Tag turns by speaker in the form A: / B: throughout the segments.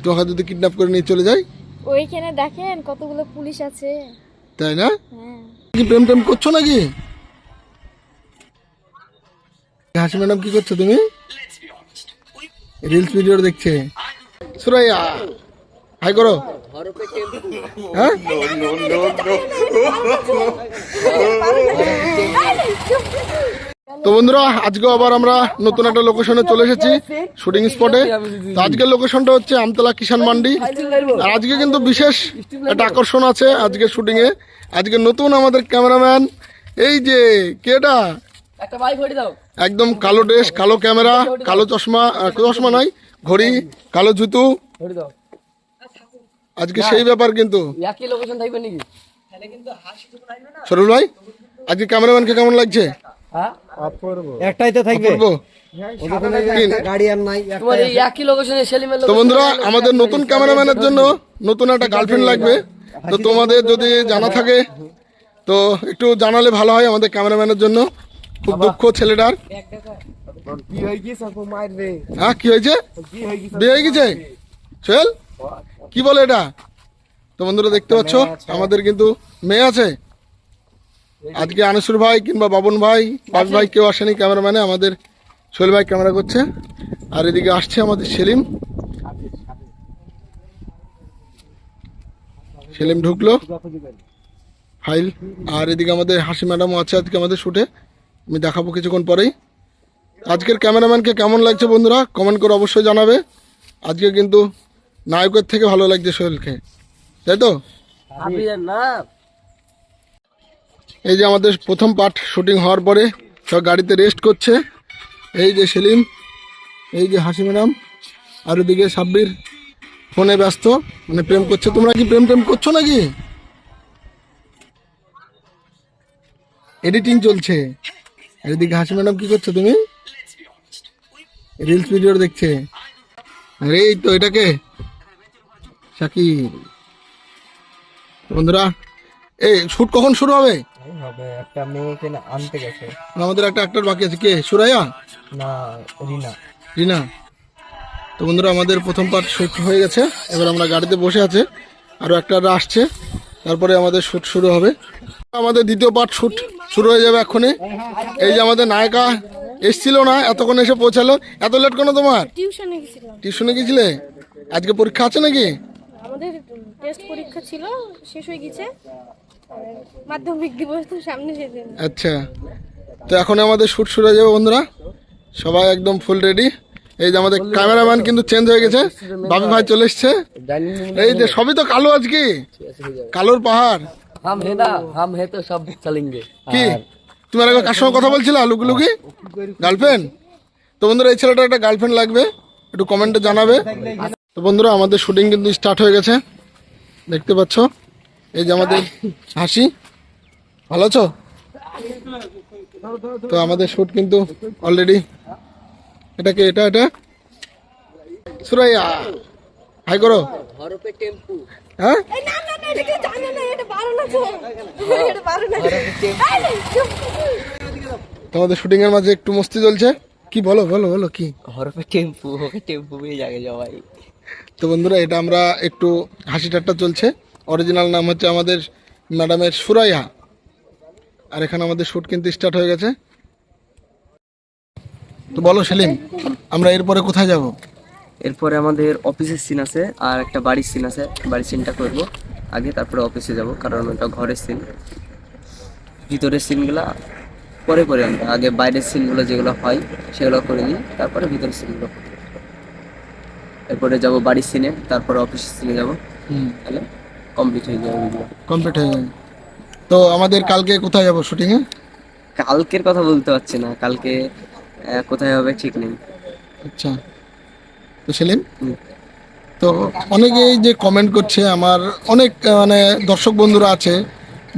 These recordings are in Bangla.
A: তোমাকে যদি কিডন্যাপ করে নিয়ে চলে যায়?
B: ওইখানে দেখেন কতগুলো পুলিশ আছে।
A: তাই না?
B: হ্যাঁ।
A: কি প্রেম টেম করছো নাকি? হাসি ম্যাডাম কি করছো তুমি? রিলস ভিডিও দেখছে। সুরাইয়া হাই করো। হ্যাঁ তো বন্ধুরা, আজকে আবার আমরা নতুন একটা লোকেশনে চলে এসেছি, শুটিং স্পটে। তো আজকের লোকেশনটা হচ্ছে আমতলা কিষান মান্ডি। আর আজকে কিন্তু বিশেষ একটা আকর্ষণ আছে আজকে শুটিং এ। আজকে নতুন আমাদের ক্যামেরাম্যান, এই যে কেটা, একদম কালো ড্রেস, কালো ক্যামেরা, কালো চশমা, চশমা নাই, ঘড়ি, কালো জুতো। আজকে সেই ব্যাপার। কিন্তু সরুল ভাই, আজকে ক্যামেরাম্যানকে কেমন লাগছে?
C: একটাই তো থাকবে।
A: তো বন্ধুরা, আমাদের নতুন ক্যামেরাম্যানের জন্য নতুন একটা গার্লফ্রেন্ড লাগবে। তো তোমাদের যদি জানা থাকে তো একটু জানালে ভালো হয় আমাদের ক্যামেরাম্যানের জন্য। খুব দুঃখ ছেলেটার। হ্যাঁ কি হয়েছে? বিয়ে হয়ে গেছে? চল কি বলে এটা? তো বন্ধুরা দেখতে পাচ্ছ আমাদের কিন্তু মেয়ে আছে। আজকে আনিসুর ভাই কিংবা বাবন ভাই, বাবু ভাই কেউ আসেনি ক্যামেরাম্যানে, আমাদের সোহেল ভাই ক্যামেরা করছে। আর এদিকে আসছে আমাদের সেলিম। সেলিম ঢুকলো ফাইল। আর এদিকে আমাদের হাসি ম্যাডামও আছে আজকে আমাদের শুটে, আমি দেখাবো কিছুক্ষণ পরেই। আজকের ক্যামেরাম্যানকে কেমন লাগছে বন্ধুরা কমেন্ট করে অবশ্যই জানাবে। আজকে কিন্তু নায়কের থেকে ভালো লাগছে সোহেলকে, তাই তো? এই যে আমাদের প্রথম পার্ট শুটিং হওয়ার পরে সব গাড়িতে রেস্ট করছে। এই যে সেলিম, এই যে হাসি ম্যাডাম, আর ওদিকে সাব্বির ফোনে ব্যস্ত, মানে প্রেম করছে। তোমরা কি প্রেম টেম করছো নাকি? এডিটিং চলছে। আর এদিকে হাসি ম্যাডাম কি করছো তুমি? রিলস ভিডিও দেখছে। আরে এই তো এটাকে শাকির। বন্ধুরা, এই শুট কখন শুরু হবে?
C: একটা মেয়েকে আনতে গেছে।
A: আমাদের একটা অ্যাক্টর বাকি আছে। কে? সুরাইয়া
C: না, রিনা।
A: রিনা। তো বন্ধুরা, আমাদের প্রথম পার্ট শুট হয়ে গেছে। এবার আমরা গাড়িতে বসে আছে, আরও একটা আসছে, তারপরে আমাদের শুট শুরু হবে। আমাদের দ্বিতীয় পার্ট শুট শুরু হয়ে যাবে এক্ষুনি। এই যে আমাদের নায়িকা এসছিল না, এতক্ষণ এসে পৌঁছালো। এত লেট কেন তোমার?
B: টিউশনে গেছিলাম।
A: টিউশনে গেছিলে? আজকে পরীক্ষা আছে নাকি?
B: আমাদের টেস্ট পরীক্ষা ছিল, শেষ হয়ে গেছে। মাধ্যমিক দিবস তো সামনে, সেদিন।
A: আচ্ছা, তো এখন আমাদের শুট শুরু হয়ে যাবে বন্ধুরা। সবাই একদম ফুল রেডি। এই যে আমাদের ক্যামেরাম্যান কিন্তু চেঞ্জ হয়ে গেছে, বাবু ভাই চলে এসছে। এই যে সবই তো কালো, আজকে কালোর পাহাড়।
C: হাম হে তো সব চলেঙ্গে।
A: কি তুমি আর কার সঙ্গে কথা বলছিলে? লুকি গার্লফ্রেন্ড? তো বন্ধুরা, এই ছেলেটার একটা গার্লফ্রেন্ড লাগবে, একটু কমেন্টে জানাবে। তো বন্ধুরা, আমাদের শুটিং কিন্তু স্টার্ট হয়ে গেছে, দেখতে পাচ্ছ। এই যে আমাদের হাসি, ভালো আছো? তো আমাদের শুট কিন্তু অলরেডি। এটাকে এটা এটা সুরাইয়া হাই করো। হ্যাঁ তোমাদের শুটিং এর মাঝে একটু মস্তি চলছে। কি বলো বলো বলো কি?
C: হরপে টেম্পু, ওকে টেম্পু পেয়ে যাবে সবাই।
A: তো বন্ধুরা, এটা আমরা একটু হাসি ঠাট্টা চলছে। অরিজিনাল নাম হচ্ছে আমাদের ম্যাডামের সুরাইয়া। আর এখানে আমাদের শুট কিন্তু স্টার্ট হয়ে গেছে। তো বলো সেলিম, আমরা এরপরে কোথায় যাব?
C: এরপরে আমাদের অফিসের সিন আছে, আর একটা বাড়ির সিন আছে। বাড়ির সিনটা করবো আগে, তারপরে অফিসে যাব, কারণ ওটা ঘরের সিন। ভিতরের সিনগুলা পরে করে আমরা আগে বাইরের সিনগুলো যেগুলো হয় সেগুলো করে নিই, তারপরে ভিতরের সিনগুলো। এরপরে যাব বাড়ির সিনে, তারপরে অফিসের সিনে যাব। তাহলে কমপ্লিট হয়ে যাবে ভিডিও।
A: কমপ্লিট হয়ে যাবে। তো আমাদের কালকে কোথায় যাব শুটিং এ?
C: কালকের কথা বলতে পারছি না, কালকে কোথায় হবে ঠিক নেই।
A: আচ্ছা, তো সেলিম, তো অনেকেই যে কমেন্ট করছে, আমার অনেক মানে দর্শক বন্ধুরা আছে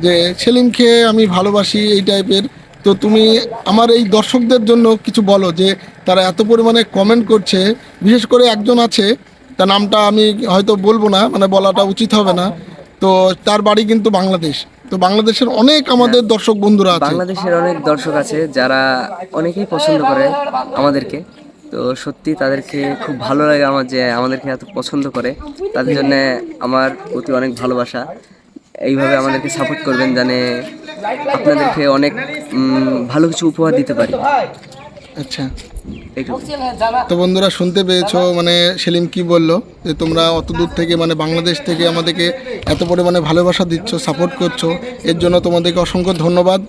A: যে সেলিমকে আমি ভালোবাসি এই টাইপের। তো তুমি আমার এই দর্শকদের জন্য কিছু বলো, যে তারা এত পরিমাণে কমেন্ট করছে। বিশেষ করে একজন আছে, তার নামটা আমি হয়তো বলবো না, মানে বলাটা উচিত হবে না। তো তার বাড়ি কিন্তু বাংলাদেশ। তো বাংলাদেশের অনেক আমাদের দর্শক বন্ধুরা আছে।
C: বাংলাদেশের অনেক দর্শক আছে যারা অনেকেই পছন্দ করে আমাদেরকে। তো সত্যি তাদেরকে খুব ভালো লাগে আমার যে আমাদেরকে এত পছন্দ করে, তাদের জন্য আমার প্রতি অনেক ভালোবাসা। এইভাবে আমাদেরকে সাপোর্ট করবেন যেন আপনাদেরকে অনেক ভালো কিছু উপহার দিতে পারি।
A: আচ্ছা,
C: এইটুকু।
A: তো বন্ধুরা শুনতে পেয়েছো মানে সেলিম কি বললো, যে তোমরা অত দূর থেকে মানে বাংলাদেশ থেকে আমাদেরকে এত পরিমাণে ভালোবাসা দিচ্ছ, সাপোর্ট করছো, এর জন্য তোমাদেরকে অসংখ্য ধন্যবাদ।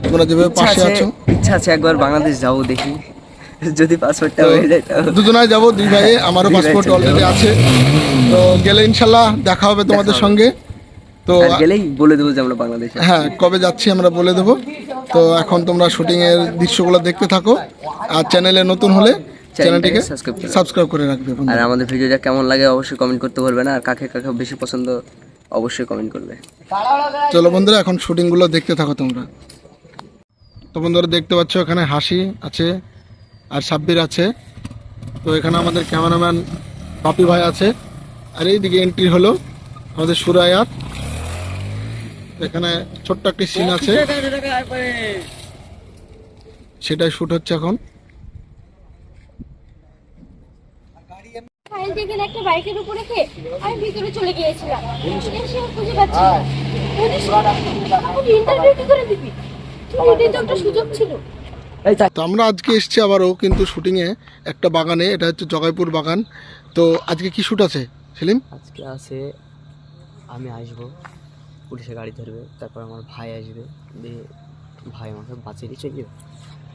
A: তোমরা যেভাবে পাশে আছো।
C: ইচ্ছা আছে একবার বাংলাদেশ যাবো, দেখি যদি পাসপোর্টটা
A: তো
C: হয়ে যায় তো।
A: দুজনায় যাবো, দুই ভাইয়ে, আমারও
C: দুই ভাই
A: পাসপোর্ট
C: চলে
A: অলরেডি
C: যাবো।
A: আছে। তো গেলে ইনশাল্লাহ দেখা হবে তোমাদের
C: দেখা হবে।
A: সঙ্গে। তো
C: আর গেলেই বলে দেবো যে আমরা বাংলাদেশে আছি।
A: হ্যাঁ, কবে যাচ্ছি আমরা বলে দেবো। তো এখন তোমরা শুটিংয়ের দৃশ্যগুলো দেখতে থাকো, আর চ্যানেলে নতুন হলে চ্যানেলটিকে
C: সাবস্ক্রাইব করে
A: সাবস্ক্রাইব করে রাখবে
C: আর
A: বন্ধুরা।
C: আমাদের ভিডিওটা কেমন লাগে অবশ্যই কমেন্ট করতে ভুলবে না, আর কাকে কাকে বেশি পছন্দ অবশ্যই কমেন্ট করবে।
A: চলো বন্ধুরা, এখন শুটিংগুলো দেখতে থাকো তোমরা। তো বন্ধুরা দেখতে পাচ্ছ এখানে হাসি আছে আর সাব্বির আছে। তো এখানে আমাদের ক্যামেরাম্যান বাপি ভাই আছে, আর এইদিকে এন্ট্রি হলো আমাদের সুরায়াত। এখানে ছোট্ট একটি সিন আছে, সেটাই শুট হচ্ছে এখন।
B: খাইল থেকে একটা বাইকের উপরে রেখে আমি ভিতরে চলে গিয়েছিলাম, এসে খুঁজে পাচ্ছি না। পুলিশ আমাকে ইন্টারভিউ কি করে দিবি? তুই এটাই তো একটা সুযোগ ছিল।
A: তো আমরা আজকে এসেছি আবারও কিন্তু শুটিংয়ে একটা বাগানে, এটা হচ্ছে জগাইপুর বাগান। তো আজকে কি শুট আছে সেলিম?
C: আজকে আছে আমি আসবো, পুলিশে গাড়ি ধরবে, তারপর আমার ভাই আসবে, দিয়ে ভাই আমাকে বাঁচিয়ে দিয়ে চলে যাবে।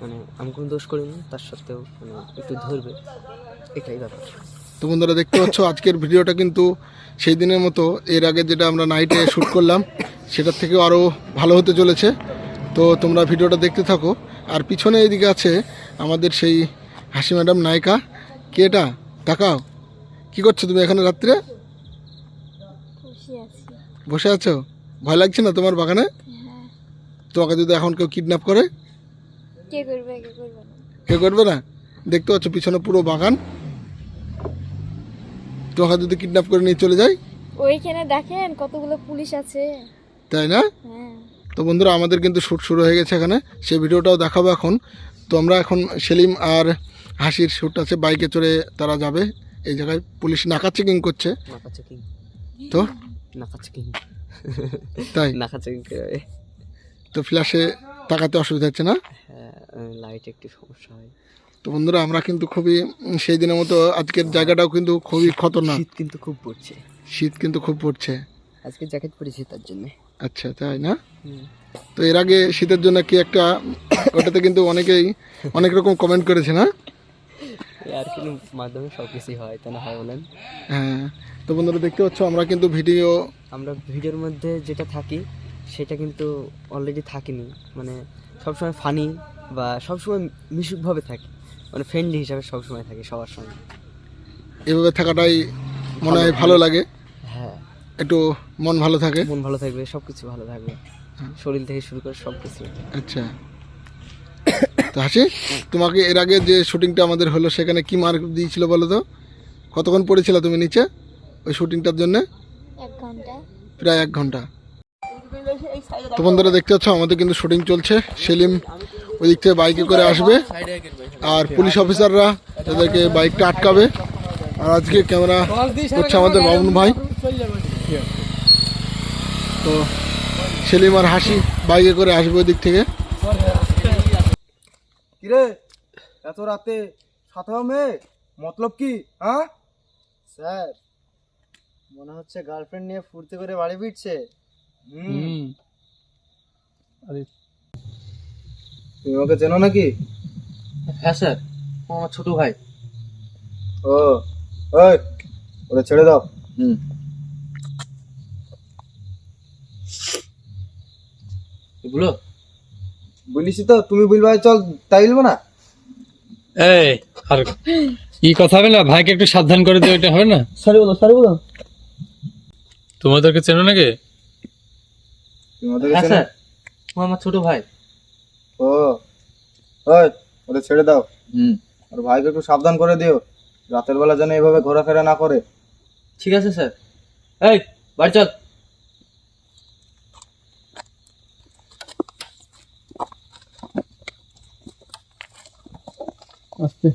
C: মানে আমি কোনো দোষ করিনি, তার সত্ত্বেও মানে একটু ধরবে, এটাই ব্যাপার।
A: তো বন্ধুরা দেখতে পাচ্ছ আজকের ভিডিওটা কিন্তু সেই দিনের মতো, এর আগে যেটা আমরা নাইটে শ্যুট করলাম সেটার থেকেও আরও ভালো হতে চলেছে। তো তোমরা ভিডিওটা দেখতে থাকো। আর পিছনে এইদিকে আছে আমাদের সেই হাসি ম্যাডাম নায়িকা। কে এটা? তাকাও, কি করছো তুমি এখানে রাত্রে?
B: খুশি আছি।
A: বসে আছো? ভয় লাগছে না তোমার বাগানে?
B: হ্যাঁ।
A: তোমাকে যদি এখন কেউ কিডন্যাপ করে?
B: কে করবে, কে করবে না?
A: কেউ করবে না। দেখতে পাচ্ছ পিছনে পুরো বাগান, তোমাকে যদি কিডন্যাপ করে নিয়ে চলে যায়?
B: ওইখানে দেখেন কতগুলো পুলিশ আছে।
A: তাই না?
B: হ্যাঁ।
A: তো বন্ধুরা আমাদের কিন্তু শ্যুট শুরু হয়ে গেছে এখানে, সেই ভিডিওটাও দেখাবো এখন। তো আমরা এখন সেলিম আর হাসির শ্যুট আছে, বাইকে চড়ে তারা যাবে এই জায়গায়। পুলিশ নাকা চেকিং করছে।
C: নাকা চেকিং?
A: তো
C: নাকা চেকিং?
A: তাই
C: নাকা চেকিং করে?
A: তো ফ্ল্যাশে তাকাতে অসুবিধা হচ্ছে না?
C: হ্যাঁ, লাইট একটু সমস্যা হয়।
A: তো বন্ধুরা আমরা কিন্তু খুবই সেই দিনের মতো আজকের জায়গাটাও কিন্তু খুবই খতরনাক।
C: শীত কিন্তু খুব পড়ছে,
A: শীত কিন্তু খুব পড়ছে।
C: আজকে জ্যাকেট পরেছি তার জন্য।
A: আচ্ছা, তাই না? তো এর আগে শীতের জন্য কি একটা, ওটাতে কিন্তু অনেকেই অনেক রকম কমেন্ট করেছে না?
C: আর কিন্তু মাধ্যমে সব কিছুই হয়, তাই না হয় বলেন?
A: হ্যাঁ। তো বন্ধুরা দেখতে পাচ্ছ আমরা কিন্তু
C: আমরা ভিডিওর মধ্যে যেটা থাকি সেটা কিন্তু অলরেডি থাকিনি, মানে সবসময় ফানি বা সবসময় মিশুকভাবে থাকি, মানে ফ্রেন্ডলি হিসাবে সবসময় থাকি সবার সঙ্গে।
A: এভাবে থাকাটাই মনে হয় ভালো লাগে,
C: হ্যাঁ,
A: একটু মন ভালো থাকে।
C: মন ভালো থাকবে, সব কিছু ভালো থাকবে, শরীর থেকে শুরু করে সব কিছু।
A: আচ্ছা, তো হাসি, তোমাকে এর আগে যে শুটিংটা আমাদের হলো সেখানে কি মার্ক দিয়েছিল বলো তো? কতক্ষণ পড়েছিল তুমি নিচে ওই শুটিংটার জন্য?
B: 1 ঘন্টা।
A: প্রায় 1 ঘন্টা। তো বন্ধুরা দেখতে পাচ্ছ আমাদের কিন্তু শুটিং চলছে। সেলিম ওই দিক থেকে বাইকে করে আসবে, আর পুলিশ অফিসাররা তাদেরকে বাইকটা আটকাবে। আর আজকে ক্যামেরা করছে আমাদের বাবুন ভাই। তো সেলিম আর হাসি বাইকে করে আসবে ওই দিক থেকে।
D: কিরে এত রাতে সাথে মেয়ে মতলব কি? হ্যাঁ
E: স্যার, মনে হচ্ছে গার্লফ্রেন্ড নিয়ে ফুর্তি করে বাড়ি ফিরছে।
D: তুমি ওকে চেনো নাকি?
E: হ্যাঁ স্যার, ও আমার ছোট ভাই।
D: ও ওই ওটা ছেড়ে দাও।
E: এগুলো
D: বলিস তো, তুমি বলবা চল তাই বলবো না?
F: এই আর কি কথা হবে না, ভাইকে একটু সাবধান করে দিও, এটা হবে না?
E: সরি বলো।
F: তোমাদেরকে চেনো নাকি?
D: তুমি ওদেরকে
E: হ্যাঁ
D: চেনো?
E: স্যার, ও আমার ছোট ভাই।
D: ও ওই ওটা ছেড়ে দাও। আর ভাইকে একটু সাবধান করে দিও, রাতের বেলা যেন এভাবে ঘোরাফেরা না করে।
E: ঠিক আছে স্যার। এই বাড়ি চল।
A: আস্তে